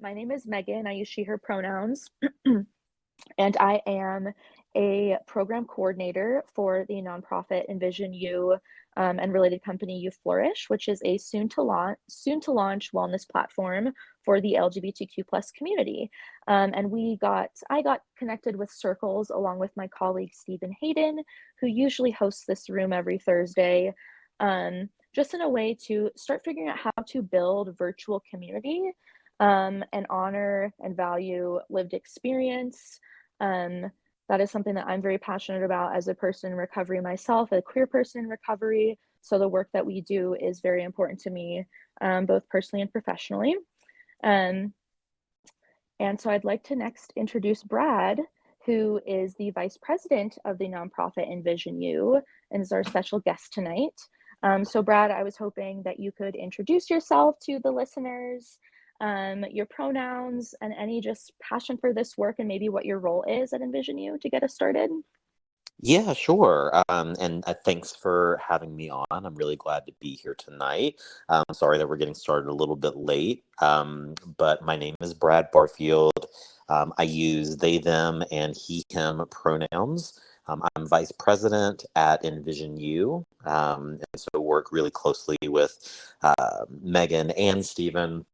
My name is Megan. I use she, her pronouns, and I am a program coordinator for the nonprofit Envision You and related company You Flourish, which is a soon to launch wellness platform for the LGBTQ plus community. And I got connected with Circles along with my colleague Stephen Hayden, who usually hosts this room every Thursday, just in a way to start figuring out how to build virtual community and honor and value lived experience. That is something that I'm very passionate about as a person in recovery myself, a queer person in recovery. So the work that we do is very important to me, both personally and professionally. And so I'd like to next introduce Brad, who is the vice president of the nonprofit Envision You and is our special guest tonight. So Brad, I was hoping that you could introduce yourself to the listeners, your pronouns, and any just passion for this work and maybe what your role is at Envision You to get us started. Yeah, sure. And thanks for having me on. I'm really glad to be here tonight. Sorry that we're getting started a little bit late, but my name is Brad Barfield. I use they, them, and he, him pronouns. I'm vice president at Envision You, and so work really closely with Megan and Stephen.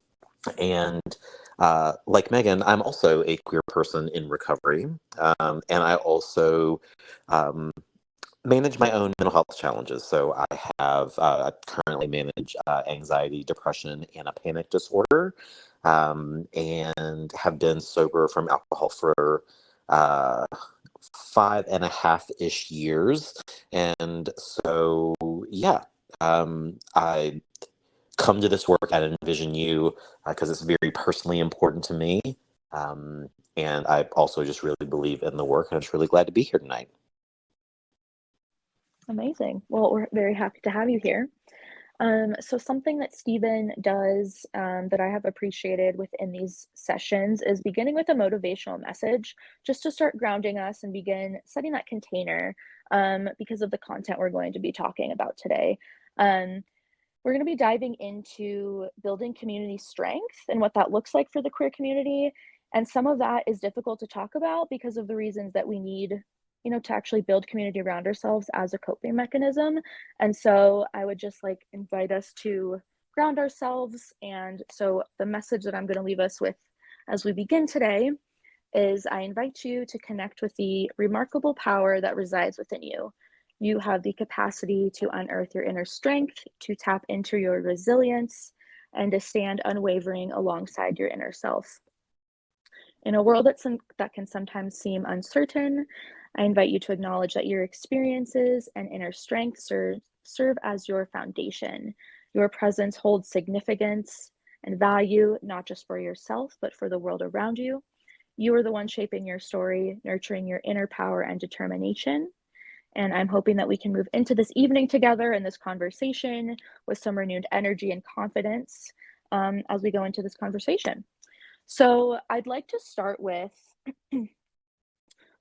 And like Megan, I'm also a queer person in recovery, and I also manage my own mental health challenges. So I currently manage anxiety, depression, and a panic disorder, and have been sober from alcohol for 5.5-ish years. And so, yeah, I come to this work at Envision You because it's very personally important to me. And I also just really believe in the work, and I'm just really glad to be here tonight. Amazing. Well, we're very happy to have you here. So something that Stephen does that I have appreciated within these sessions is beginning with a motivational message, just to start grounding us and begin setting that container because of the content we're going to be talking about today. We're going to be diving into building community strength and what that looks like for the queer community. And some of that is difficult to talk about because of the reasons that we need, to actually build community around ourselves as a coping mechanism. And so I would just invite us to ground ourselves. And so the message that I'm going to leave us with as we begin today is I invite you to connect with the remarkable power that resides within you. You have the capacity to unearth your inner strength, to tap into your resilience, and to stand unwavering alongside your inner self. In a world that can sometimes seem uncertain, I invite you to acknowledge that your experiences and inner strength serve as your foundation. Your presence holds significance and value, not just for yourself, but for the world around you. You are the one shaping your story, nurturing your inner power and determination. And I'm hoping that we can move into this evening together in this conversation with some renewed energy and confidence as we go into this conversation. So I'd like to start with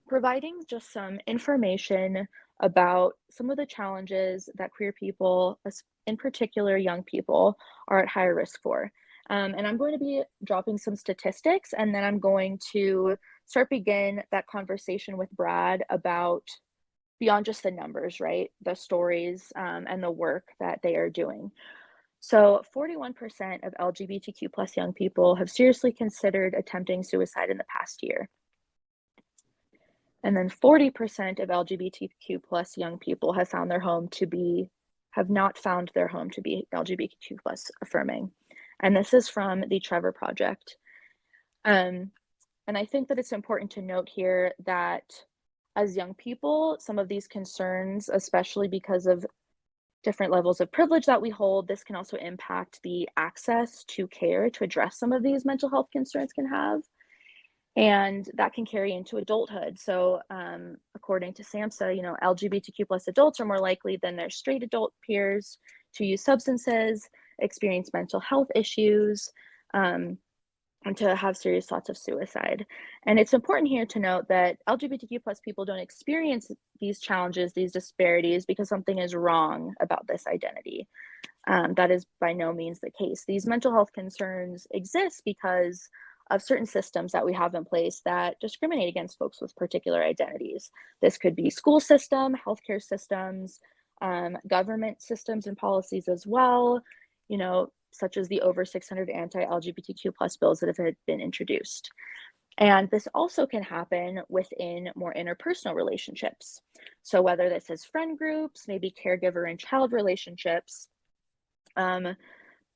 providing just some information about some of the challenges that queer people, in particular young people, are at higher risk for. And I'm going to be dropping some statistics, and then I'm going to begin that conversation with Brad about beyond just the numbers, right? The stories and the work that they are doing. So 41% of LGBTQ plus young people have seriously considered attempting suicide in the past year. And then 40% of LGBTQ plus young people have not found their home to be LGBTQ plus affirming. And this is from the Trevor Project. And I think that it's important to note here that as young people, some of these concerns, especially because of different levels of privilege that we hold, this can also impact the access to care to address some of these mental health concerns can have. And that can carry into adulthood. So according to SAMHSA, LGBTQ plus adults are more likely than their straight adult peers to use substances, experience mental health issues, and to have serious thoughts of suicide. And it's important here to note that LGBTQ plus people don't experience these challenges, these disparities, because something is wrong about this identity. That is by no means the case. These mental health concerns exist because of certain systems that we have in place that discriminate against folks with particular identities. This could be school system, healthcare systems, government systems and policies as well, such as the over 600 anti-LGBTQ plus bills that have been introduced. And this also can happen within more interpersonal relationships. So whether this is friend groups, maybe caregiver and child relationships,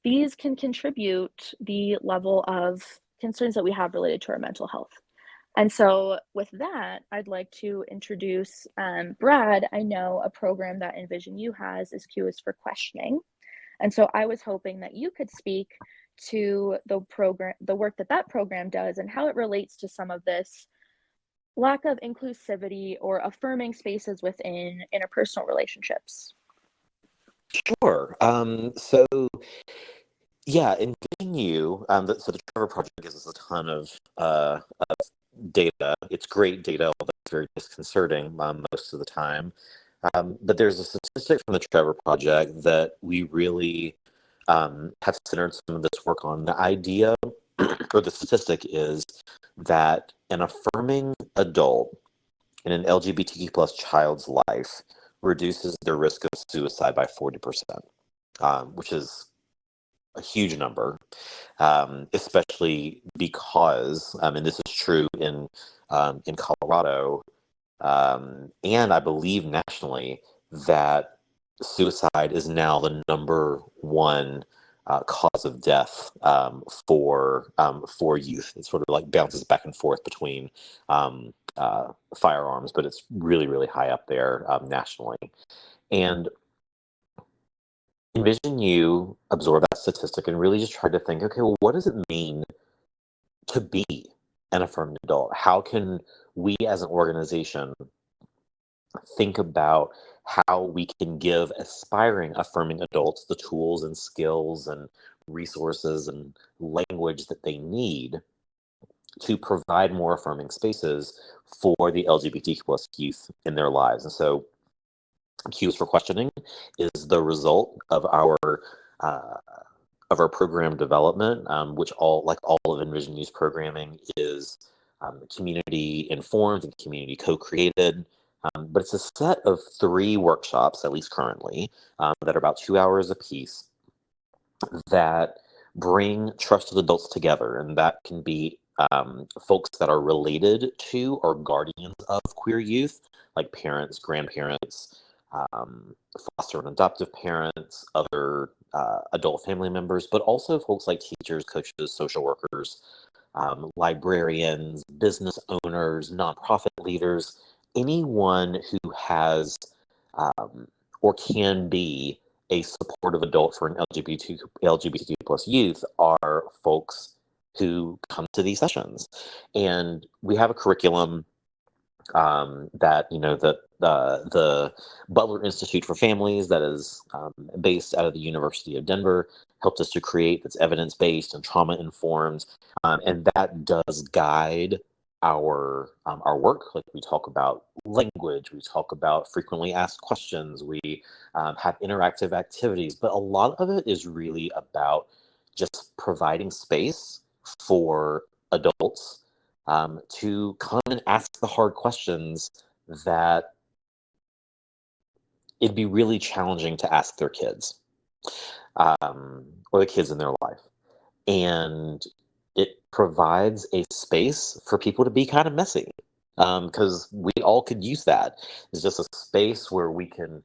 these can contribute the level of concerns that we have related to our mental health. And so with that, I'd like to introduce Brad. I know a program that Envision U has is Q is for questioning. And so I was hoping that you could speak to the work that program does and how it relates to some of this lack of inclusivity or affirming spaces within interpersonal relationships. Sure. So yeah, Envision U, so the Trevor Project gives us a ton of data. It's great data, although it's very disconcerting most of the time. But there's a statistic from the Trevor Project that we really have centered some of this work on. The idea, or the statistic, is that an affirming adult in an LGBTQ plus child's life reduces their risk of suicide by 40%, which is a huge number, especially because, and this is true in Colorado, and I believe nationally, that suicide is now the number one cause of death for youth. It sort of like bounces back and forth between firearms, but it's really, really high up there nationally. And Envision U absorbed that statistic and really just tried to think, okay, well, what does it mean to be an affirming adult? How can we as an organization think about how we can give aspiring affirming adults the tools and skills and resources and language that they need to provide more affirming spaces for the LGBTQ plus youth in their lives? And so Cues for Questioning is the result uh, of our program development, which all of Envision U's programming is community informed and community co-created. But it's a set of 3 workshops, at least currently, that are about 2 hours apiece, that bring trusted adults together. And that can be folks that are related to or guardians of queer youth, like parents, grandparents, foster and adoptive parents, other adult family members, but also folks like teachers, coaches, social workers, librarians, business owners, nonprofit leaders, anyone who has or can be a supportive adult for an LGBTQ plus youth are folks who come to these sessions. And we have a curriculum that the Butler Institute for Families, that is based out of the University of Denver, helped us to create, that's evidence-based and trauma-informed, and that does guide our work. Like, we talk about language, we talk about frequently asked questions, we have interactive activities, but a lot of it is really about just providing space for adults to come and ask the hard questions that it'd be really challenging to ask their kids, or the kids in their life. And it provides a space for people to be kind of messy, because we all could use that. It's just a space where we can,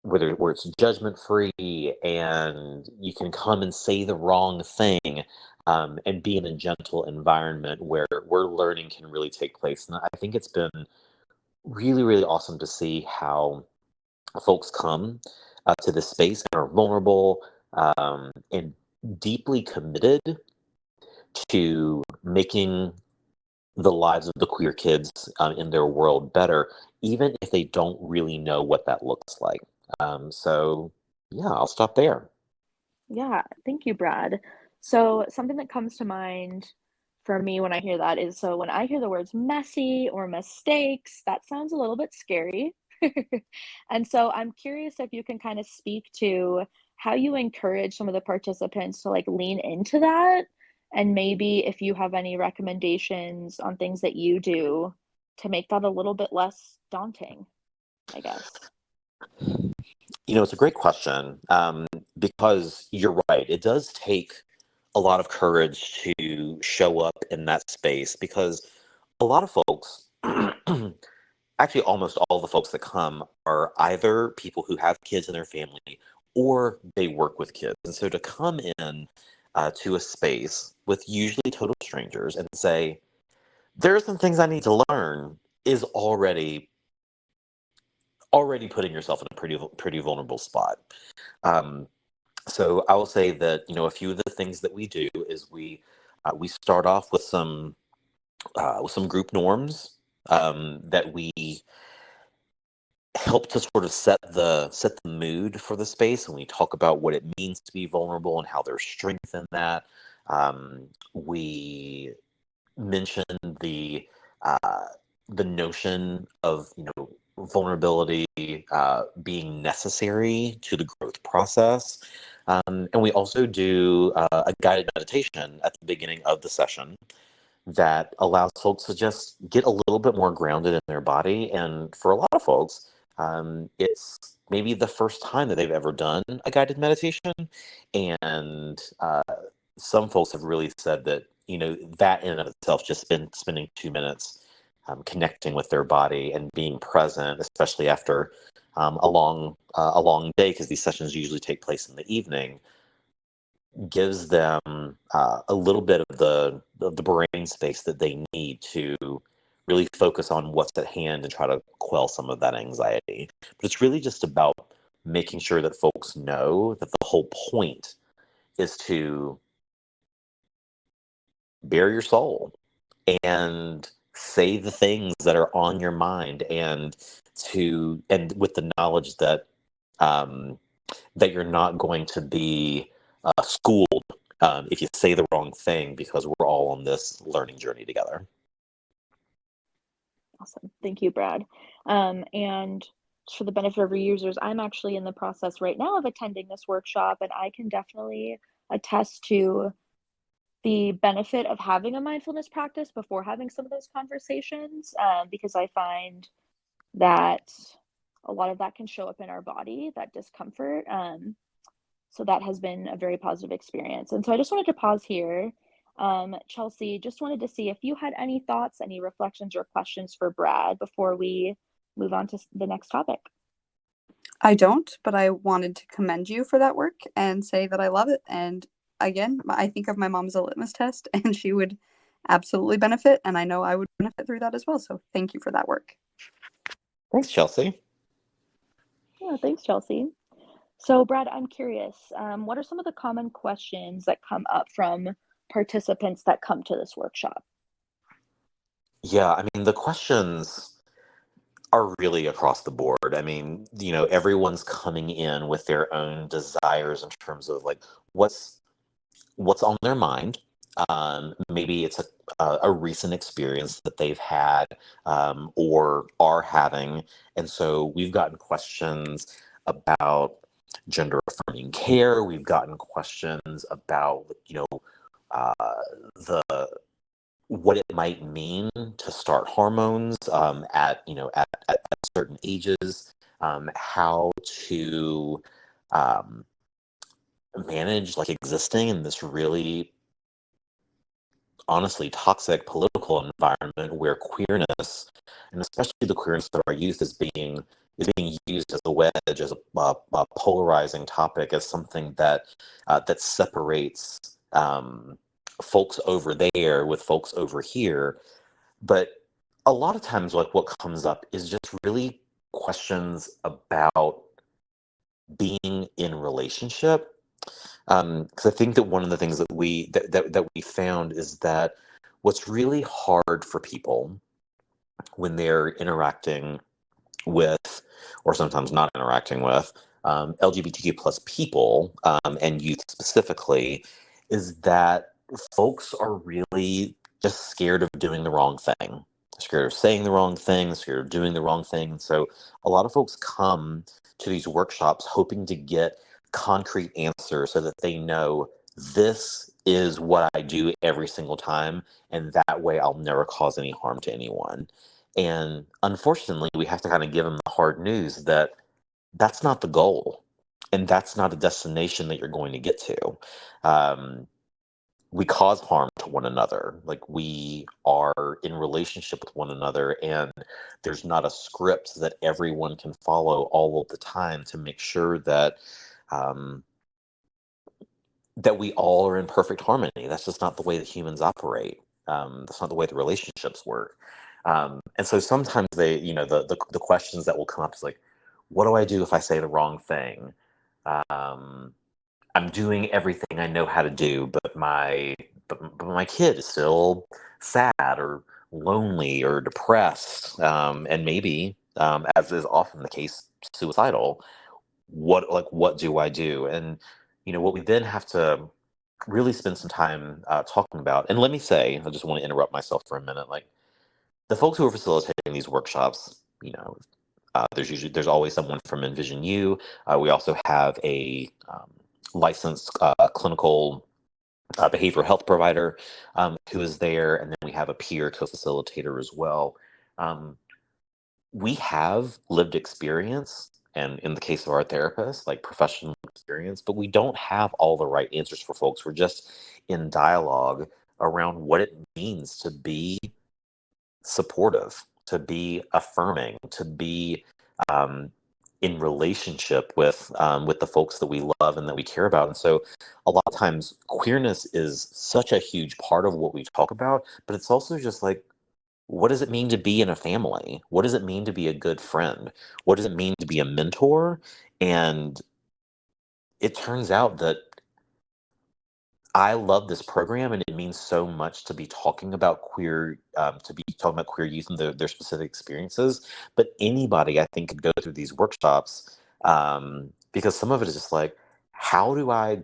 where it's judgment free, and you can come and say the wrong thing, and be in a gentle environment where learning can really take place. And I think it's been really, really awesome to see how folks come to this space and are vulnerable, and deeply committed to making the lives of the queer kids in their world better, even if they don't really know what that looks like. So, yeah, I'll stop there. Yeah, thank you, Brad. So something that comes to mind for me when I hear that is, so when I hear the words messy or mistakes, that sounds a little bit scary. And so I'm curious if you can kind of speak to how you encourage some of the participants to like lean into that And maybe if you have any recommendations on things that you do to make that a little bit less daunting, I guess. It's a great question, because you're right. It does take a lot of courage to show up in that space because a lot of folks, actually almost all the folks that come, are either people who have kids in their family or they work with kids. And so to come in to a space with usually total strangers and say, there are some things I need to learn is already putting yourself in a pretty vulnerable spot. Um, so I will say that a few of the things that we do is we start off with some group norms that we help to sort of set the mood for the space, and we talk about what it means to be vulnerable and how there's strength in that. We mention the uh, the notion of vulnerability being necessary to the growth process, and we also do a guided meditation at the beginning of the session that allows folks to just get a little bit more grounded in their body. And for a lot of folks, it's maybe the first time that they've ever done a guided meditation. And some folks have really said that, that in and of itself, just spending 2 minutes connecting with their body and being present, especially after a long day, because these sessions usually take place in the evening, gives them a little bit of the brain space that they need to really focus on what's at hand and try to quell some of that anxiety. But it's really just about making sure that folks know that the whole point is to bare your soul and say the things that are on your mind, and with the knowledge that that you're not going to be schooled if you say the wrong thing, because we're all on this learning journey together. Awesome. Thank you, Brad. And for the benefit of our users, I'm actually in the process right now of attending this workshop, and I can definitely attest to the benefit of having a mindfulness practice before having some of those conversations, because I find that a lot of that can show up in our body, that discomfort. So that has been a very positive experience. And so I just wanted to pause here. Chelsea, just wanted to see if you had any thoughts, any reflections, or questions for Brad before we move on to the next topic. I don't, but I wanted to commend you for that work and say that I love it. And again, I think of my mom as a litmus test, and she would absolutely benefit, and I know I would benefit through that as well. So thank you for that work. Thanks, Chelsea. Yeah, thanks, Chelsea. So, Brad, I'm curious, what are some of the common questions that come up from participants that come to this workshop? Yeah, I mean, the questions are really across the board. I mean, everyone's coming in with their own desires in terms of like what's on their mind. Maybe it's a recent experience that they've had or are having. And so we've gotten questions about gender affirming care. We've gotten questions about, uh, the what it might mean to start hormones at certain ages, how to um, manage like existing in this really honestly toxic political environment where queerness, and especially the queerness of our youth, is being used as a wedge, as a polarizing topic, as something that separates folks over there with folks over here. But a lot of times, like, what comes up is just really questions about being in relationship. Because I think that one of the things that we found is that what's really hard for people when they're interacting with, or sometimes not interacting with, LGBTQ plus people, and youth specifically, is that folks are really just scared of doing the wrong thing. Scared of saying the wrong thing, scared of doing the wrong thing. And so a lot of folks come to these workshops hoping to get concrete answers so that they know this is what I do every single time, and that way I'll never cause any harm to anyone. And unfortunately, we have to kind of give them the hard news that that's not the goal, and that's not a destination that you're going to get to. Um, we cause harm to one another. Like, we are in relationship with one another, and there's not a script that everyone can follow all of the time to make sure that um, that we all are in perfect harmony. That's just not the way that humans operate. That's not the way the relationships work. And so sometimes the questions that will come up is like, what do I do if I say the wrong thing? Um, I'm doing everything I know how to do, but my kid is still sad or lonely or depressed, and maybe, as is often the case, suicidal. What do I do? And what we then have to really spend some time talking about. And let me say, I just want to interrupt myself for a minute. Like, the folks who are facilitating these workshops, there's always someone from Envision U. We also have a licensed clinical behavioral health provider who is there, and then we have a peer co-facilitator as well. Um, we have lived experience, and in the case of our therapist, like professional experience, but we don't have all the right answers for folks. We're just in dialogue around what it means to be supportive, to be affirming, to be um, in relationship with the folks that we love and that we care about. And so a lot of times queerness is such a huge part of what we talk about, but it's also just like, what does it mean to be in a family? What does it mean to be a good friend? What does it mean to be a mentor? And it turns out that I love this program, and it means so much to be talking about queer youth and their specific experiences. But anybody, I think, could go through these workshops, because some of it is just like, how do I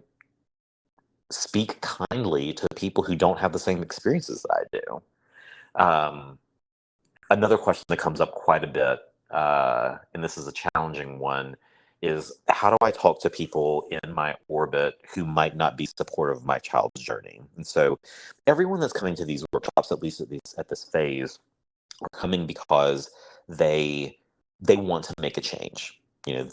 speak kindly to people who don't have the same experiences that I do? Um, Another question that comes up quite a bit, and this is a challenging one, is how do I talk to people in my orbit who might not be supportive of my child's journey? And so everyone that's coming to these workshops, at this phase, are coming because they want to make a change.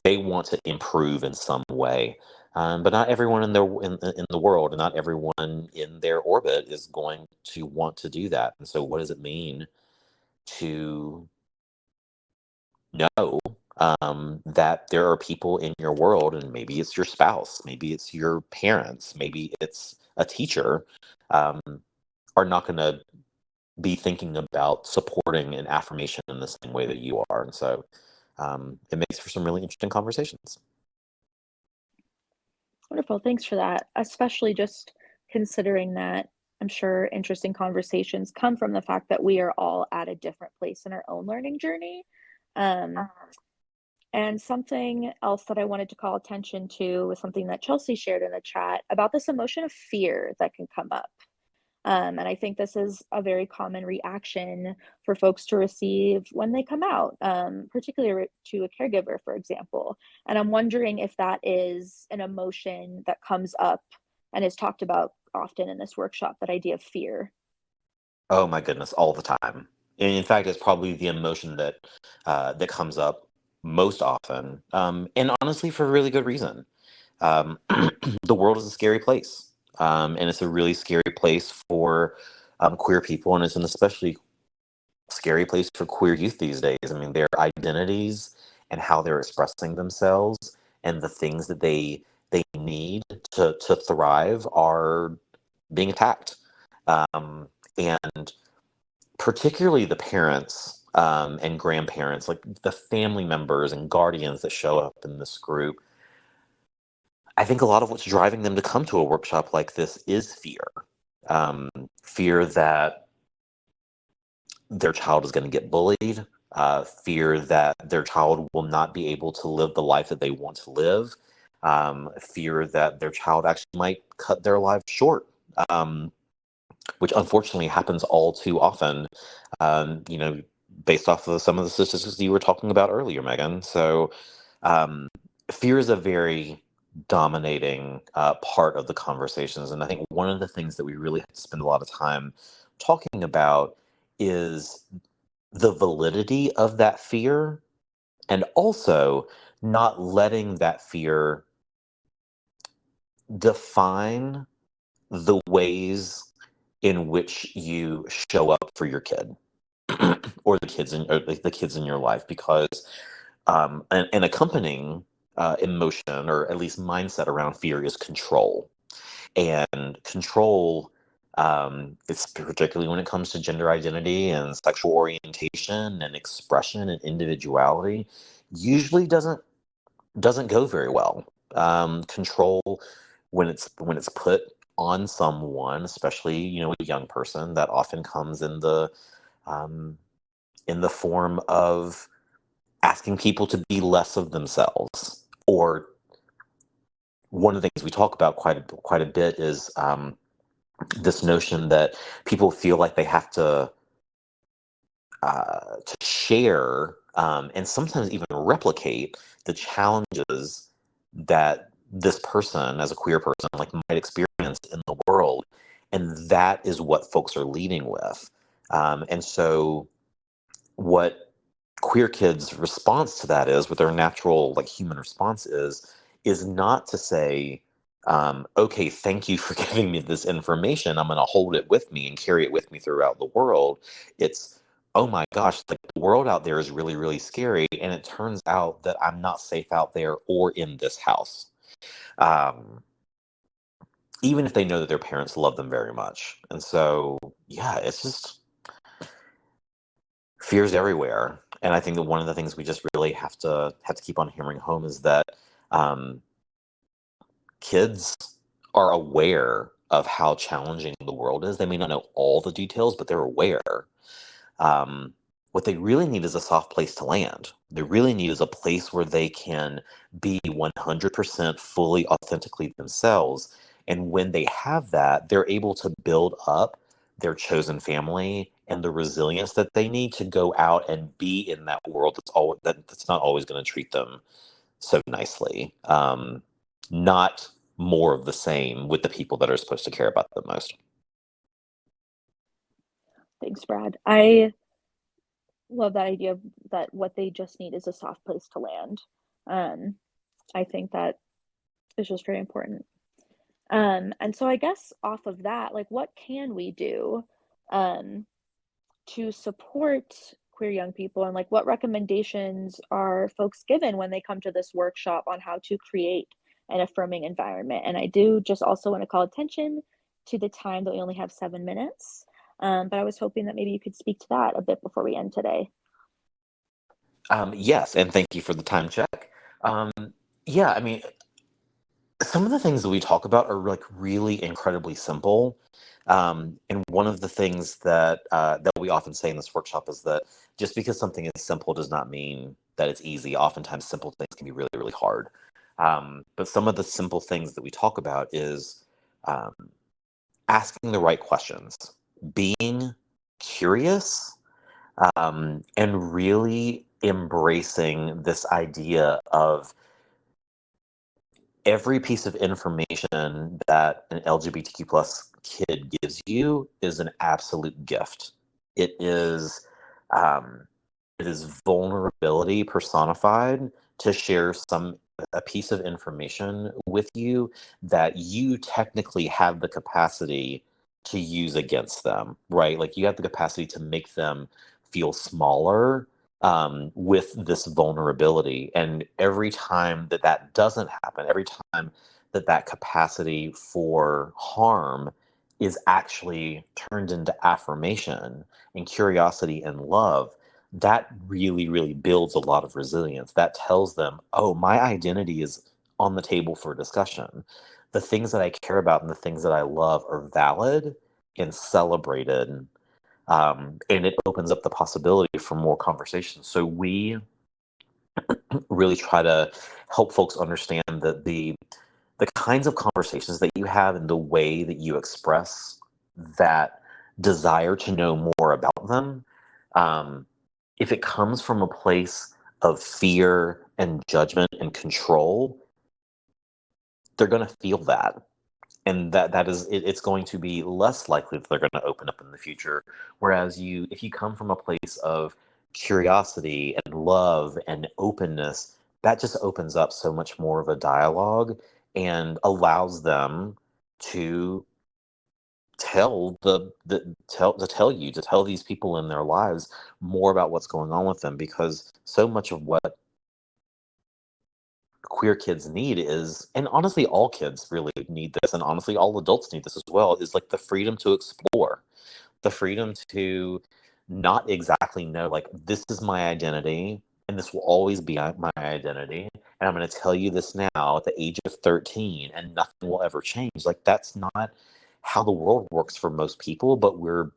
They want to improve in some way. But not everyone in the world, and not everyone in their orbit is going to want to do that. And so what does it mean to know that there are people in your world, and maybe it's your spouse, maybe it's your parents, maybe it's a teacher, um, are not going to be thinking about supporting and affirmation in the same way that you are. And so it makes for some really interesting conversations. Wonderful. Thanks for that. Especially just considering that I'm sure interesting conversations come from the fact that we are all at a different place in our own learning journey. Um, and something else that I wanted to call attention to was something that Chelsea shared in the chat about this emotion of fear that can come up. And I think this is a very common reaction for folks to receive when they come out, particularly to a caregiver, for example. And I'm wondering if that is an emotion that comes up and is talked about often in this workshop, that idea of fear. Oh my goodness, all the time. And in fact, it's probably the emotion that comes up most often, and honestly, for a really good reason. Um, the world is a scary place, and it's a really scary place for queer people, and it's an especially scary place for queer youth these days. I mean, their identities and how they're expressing themselves and the things that they need to thrive are being attacked, and particularly the parents and grandparents, like the family members and guardians that show up in this group. I think a lot of what's driving them to come to a workshop like this is fear. Fear that their child is going to get bullied, fear that their child will not be able to live the life that they want to live, fear that their child actually might cut their life short, which unfortunately happens all too often, based off of some of the statistics you were talking about earlier, Megan. So fear is a very dominating part of the conversations. And I think one of the things that we really have to spend a lot of time talking about is the validity of that fear, and also not letting that fear define the ways in which you show up for your kid or the kids in your life, because an accompanying emotion, or at least mindset around fear, is control. And control, it's particularly when it comes to gender identity and sexual orientation and expression and individuality, usually doesn't go very well. Control, when it's put on someone, especially a young person, that often comes um, in the form of asking people to be less of themselves. Or one of the things we talk about quite a bit is this notion that people feel like they have to share, and sometimes even replicate the challenges that this person, as a queer person, like, might experience in the world, and that is what folks are leading with. And so, what queer kids' response to that is, what their natural, like, human response is not to say, okay, thank you for giving me this information. I'm going to hold it with me and carry it with me throughout the world. It's, oh my gosh, like, the world out there is really, really scary. And it turns out that I'm not safe out there or in this house. Um, Even if they know that their parents love them very much. And so, yeah, it's just, fears everywhere. And I think that one of the things we just really have to keep on hammering home is that um, kids are aware of how challenging the world is. They may not know all the details, but they're aware. What they really need is a soft place to land. They really need is a place where they can be 100% fully, authentically themselves. And when they have that, they're able to build up their chosen family and the resilience that they need to go out and be in that world that's not always going to treat them so nicely. Not more of the same with the people that are supposed to care about them most. Thanks, Brad. I love that idea of that what they just need is a soft place to land. Um, I think that is just very important. And so I guess off of that, like, what can we do um, to support queer young people, and like what recommendations are folks given when they come to this workshop on how to create an affirming environment? And I do just also want to call attention to the time that we only have 7 minutes. But I was hoping that maybe you could speak to that a bit before we end today. Yes, and thank you for the time check. Um, yeah, I mean, some of the things that we talk about are, like, really incredibly simple. And one of the things that we often say in this workshop is that just because something is simple does not mean that it's easy. Oftentimes, simple things can be really, really hard. But some of the simple things that we talk about is um, asking the right questions, being curious, and really embracing this idea of every piece of information that an LGBTQ plus kid gives you is an absolute gift. It is, um, it is vulnerability personified to share a piece of information with you that you technically have the capacity to use against them, right? Like, you have the capacity to make them feel smaller with this vulnerability. And every time that doesn't happen, every time that capacity for harm is actually turned into affirmation and curiosity and love, that really, really builds a lot of resilience. That tells them, oh, my identity is on the table for discussion. The things that I care about and the things that I love are valid and celebrated, and it opens up the possibility for more conversations. So we really try to help folks understand that the kinds of conversations that you have and the way that you express that desire to know more about them, um, if it comes from a place of fear and judgment and control, they're going to feel that. And it's going to be less likely that they're going to open up in the future. Whereas if you come from a place of curiosity and love and openness, that just opens up so much more of a dialogue and allows them to tell these people in their lives more about what's going on with them, because so much of what queer kids need is, and honestly all kids really need this, and honestly all adults need this as well, is like the freedom to explore, the freedom to not exactly know, like, this is my identity and this will always be my identity, and I'm going to tell you this now at the age of 13 and nothing will ever change. Like, that's not how the world works for most people, but we're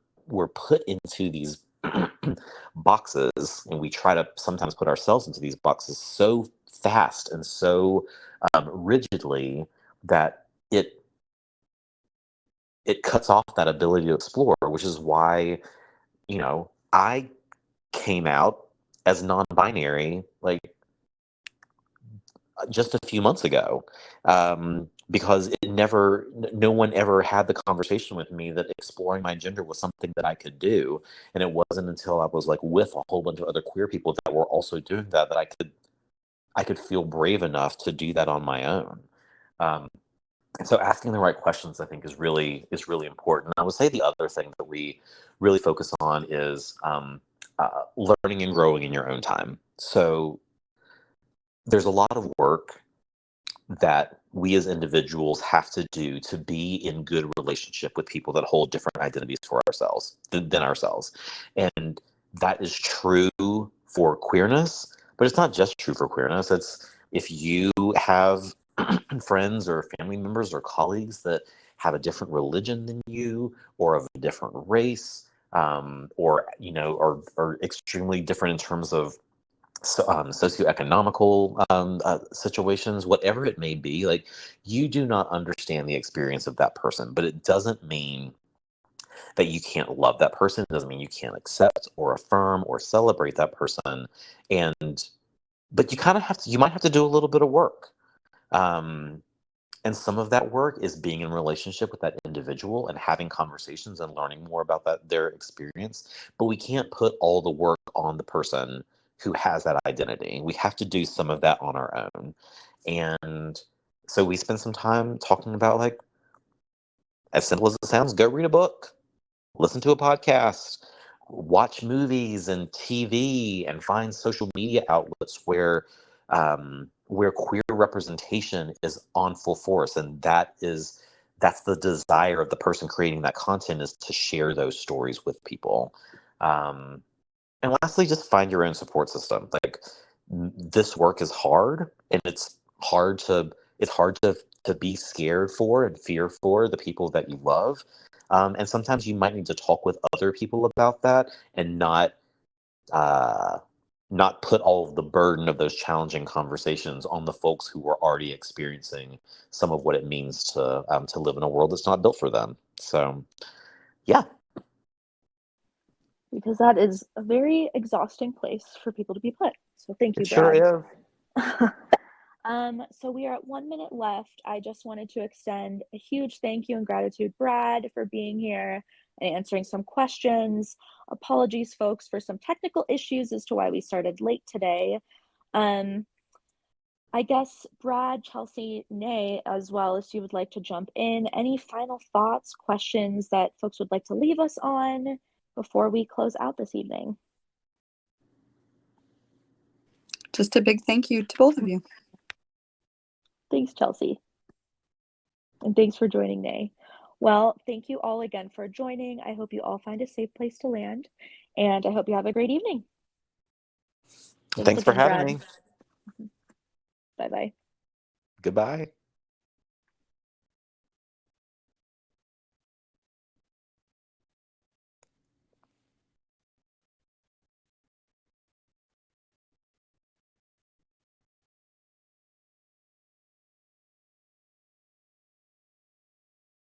put into these boxes, and we try to sometimes put ourselves into these boxes so fast and so rigidly that it cuts off that ability to explore, which is why, I came out as non-binary like just a few months ago, because no one ever had the conversation with me that exploring my gender was something that I could do. And it wasn't until I was like with a whole bunch of other queer people that were also doing that I could feel brave enough to do that on my own. And so asking the right questions, I think, is really important. I would say the other thing that we really focus on is learning and growing in your own time. So there's a lot of work that we as individuals have to do to be in good relationship with people that hold different identities for ourselves than ourselves. And that is true for queerness, but it's not just true for queerness. It's if you have friends or family members or colleagues that have a different religion than you, or of a different race, or are extremely different in terms of socioeconomical situations, whatever it may be, like, you do not understand the experience of that person, but it doesn't mean that you can't love that person. It doesn't mean you can't accept or affirm or celebrate that person. But you might have to do a little bit of work. And some of that work is being in relationship with that individual and having conversations and learning more about their experience. But we can't put all the work on the person who has that identity. We have to do some of that on our own. And so we spend some time talking about, like, as simple as it sounds, go read a book, listen to a podcast, watch movies and TV, and find social media outlets where queer representation is on full force, and that's the desire of the person creating that content, is to share those stories with people. And lastly, just find your own support system. Like, this work is hard, and it's hard to be scared for and fear for the people that you love. And sometimes you might need to talk with other people about that, and not put all of the burden of those challenging conversations on the folks who are already experiencing some of what it means to live in a world that's not built for them. So, yeah. Because that is a very exhausting place for people to be put. So thank you, It sure Brad. is. So we are at 1 minute left. I just wanted to extend a huge thank you and gratitude, Brad, for being here and answering some questions. Apologies, folks, for some technical issues as to why we started late today. I guess, Brad, Chelsea, Nay, as well, if you would like to jump in. Any final thoughts, questions that folks would like to leave us on before we close out this evening? Just a big thank you to both of you. Thanks, Chelsea. And thanks for joining, Nay. Well, thank you all again for joining. I hope you all find a safe place to land, and I hope you have a great evening. Thanks for having me. Bye-bye. Goodbye.